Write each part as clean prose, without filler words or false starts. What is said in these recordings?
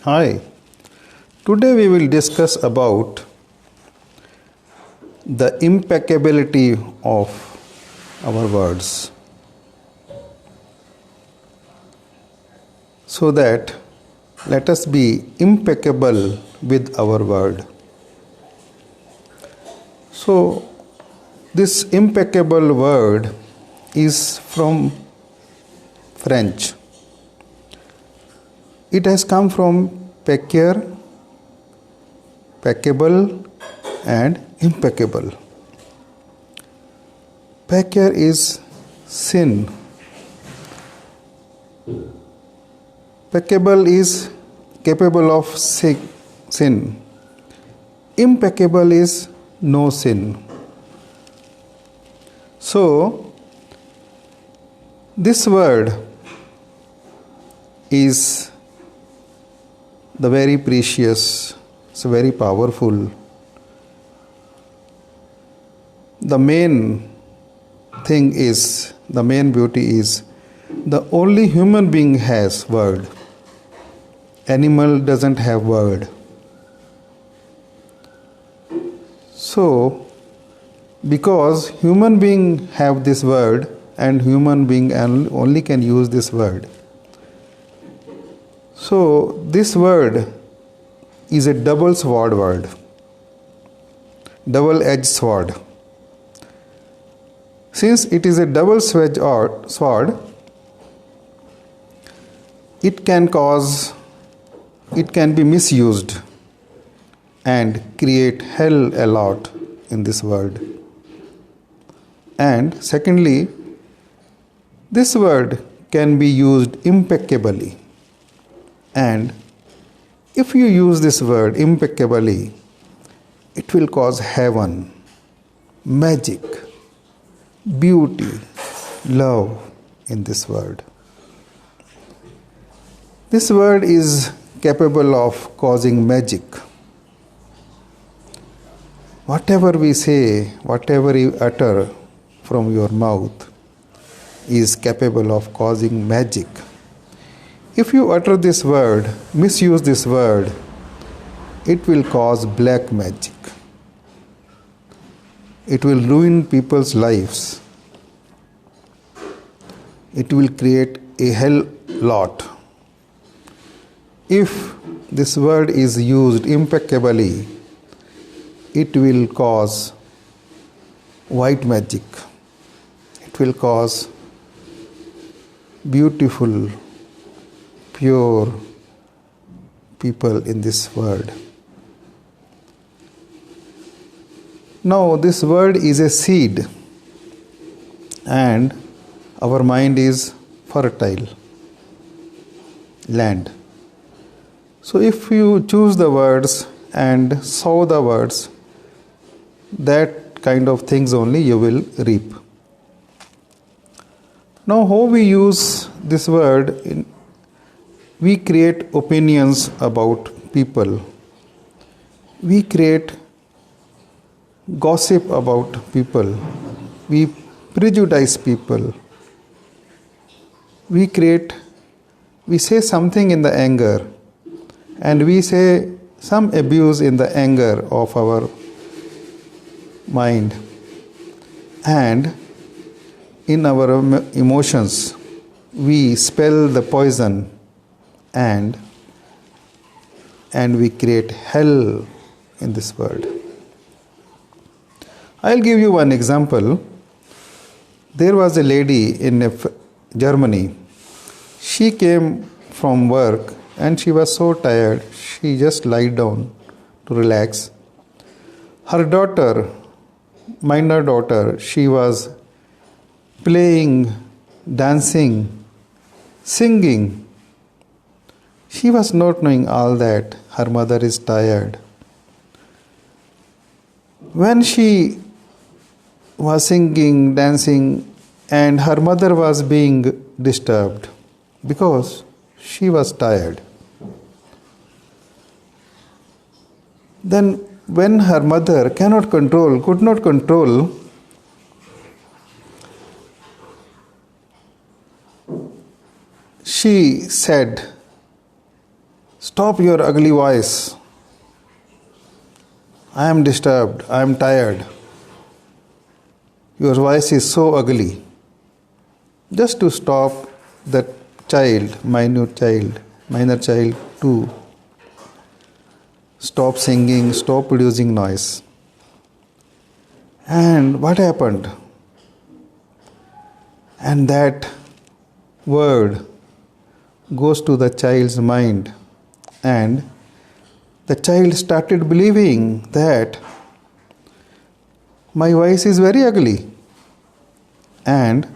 Hi, today we will discuss about the impeccability of our words. So that let us be impeccable with our word. So, this impeccable word is from French. It has come from peccare, peccable, and impeccable. Peccare is sin. Peccable is capable of sin. Impeccable is no sin. So, this word is the very precious, it's very powerful. The main beauty is the only human being has word. Animal doesn't have word. So, because human being have this word and human being only can use this word. So, this word is a double sword word, double-edged sword. Since it is a double-edged sword, it can be misused and create hell a lot in this world. And secondly, this word can be used impeccably. And if you use this word impeccably, it will cause heaven, magic, beauty, love in this word. This word is capable of causing magic. Whatever we say, whatever you utter from your mouth is capable of causing magic. If you utter this word, misuse this word, it will cause black magic. It will ruin people's lives. It will create a hell lot. If this word is used impeccably, it will cause white magic. It will cause beautiful, pure people in this world. Now, this word is a seed, and our mind is fertile land. So, if you choose the words and sow the words, that kind of things only you will reap. Now, how we use this word? We create opinions about people. We create gossip about people. We prejudice people. We say something in the anger, and we say some abuse in the anger of our mind. And in our emotions, we spill the poison and we create hell in this world. I'll give you one example. There was a lady in Germany. She came from work and she was so tired, she just lied down to relax. Her daughter, minor daughter, she was playing, dancing, singing. She was not knowing all that. Her mother is tired. When she was singing, dancing, and her mother was being disturbed because she was tired. Then when her mother could not control, she said, Stop your ugly voice. I am disturbed. I am tired. Your voice is so ugly. Just to stop that child, minor child to stop singing, stop producing noise. And what happened? And that word goes to the child's mind, and the child started believing that my voice is very ugly. And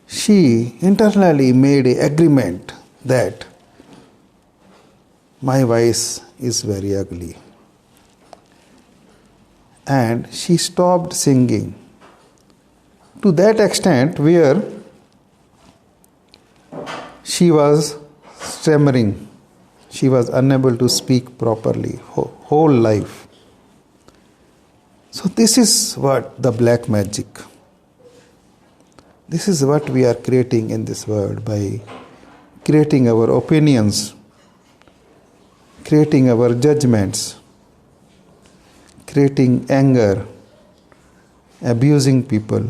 she internally made an agreement that my voice is very ugly. And she stopped singing to that extent where she was stammering. She was unable to speak properly whole life. So this is what the black magic. This is what we are creating in this world by creating our opinions, creating our judgments, creating anger, abusing people.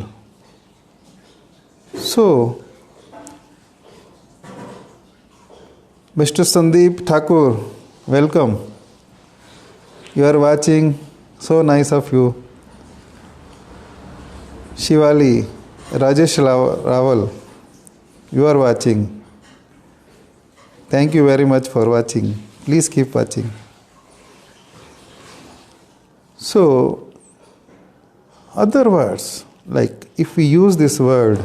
So, Mr. Sandeep Thakur, welcome. You are watching, so nice of you. Shivali, Rajesh Raval, you are watching. Thank you very much for watching. Please keep watching. So, other words, like if we use this word,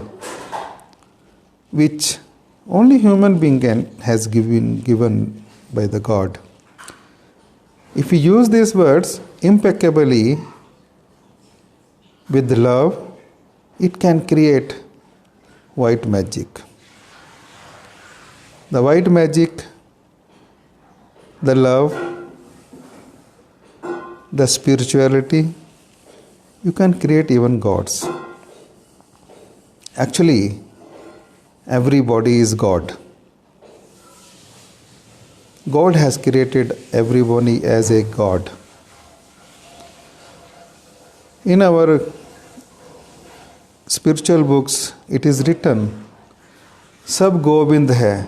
which only human being has given by the God. If we use these words impeccably with love, it can create white magic. The white magic, the love, the spirituality, you can create even gods. Actually, everybody is God. God has created everybody as a God. In our spiritual books, it is written, Sab Gobind hai.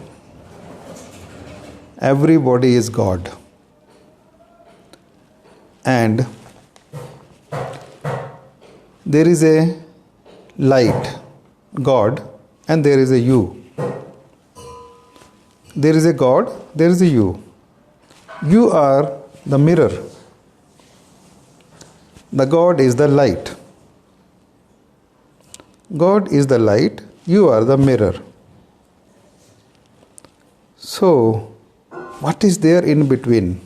Everybody is God. And there is a light, God, and there is a you. There is a God, there is a you. You are the mirror. The God is the light. God is the light, you are the mirror. So, what is there in between?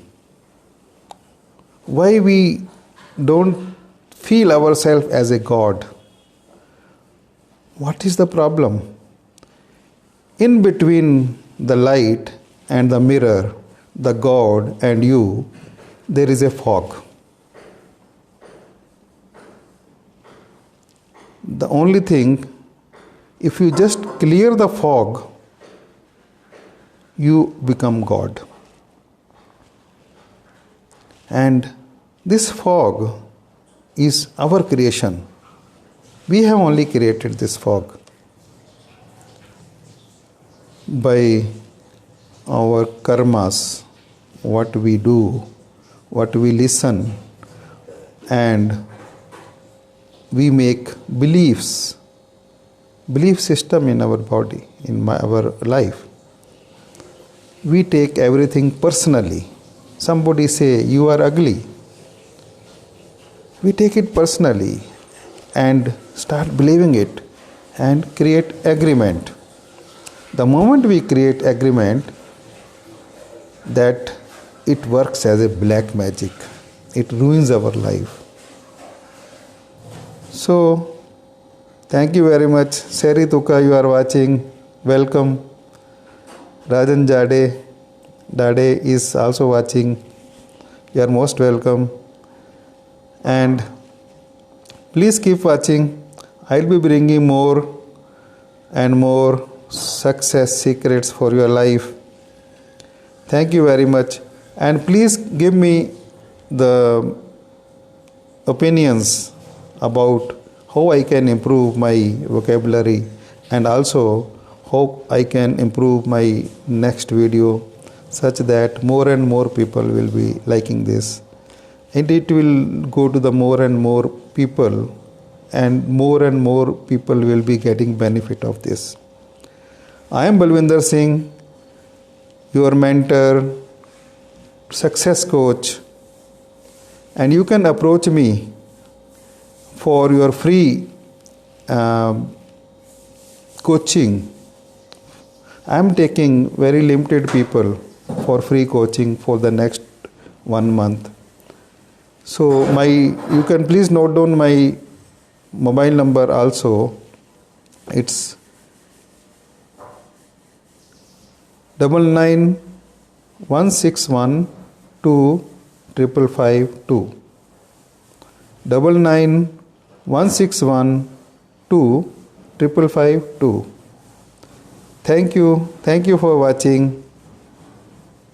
Why we don't feel ourselves as a God? What is the problem? In between the light and the mirror, the God and you, there is a fog. The only thing, if you just clear the fog, you become God. And this fog is our creation. We have only created this fog by our karmas, what we do, what we listen, and we make belief system in our body, in our life. We take everything personally. Somebody say, you are ugly. We take it personally and start believing it and create agreement. The moment we create agreement, that it works as a black magic. It ruins our life. So, thank you very much. Seri Tuka, you are watching. Welcome. Rajan Dade is also watching. You are most welcome. And please keep watching. I'll be bringing more and more success secrets for your life. Thank you very much. And please give me the opinions about how I can improve my vocabulary and also how I can improve my next video such that more and more people will be liking this. And it will go to the more and more people and more people will be getting benefit of this. I am Balwinder Singh, your mentor, success coach, and you can approach me for your free coaching. I am taking very limited people for free coaching for the next 1 month. So you can please note down my mobile number also. It's 9916125552. 9916125552. Thank you for watching.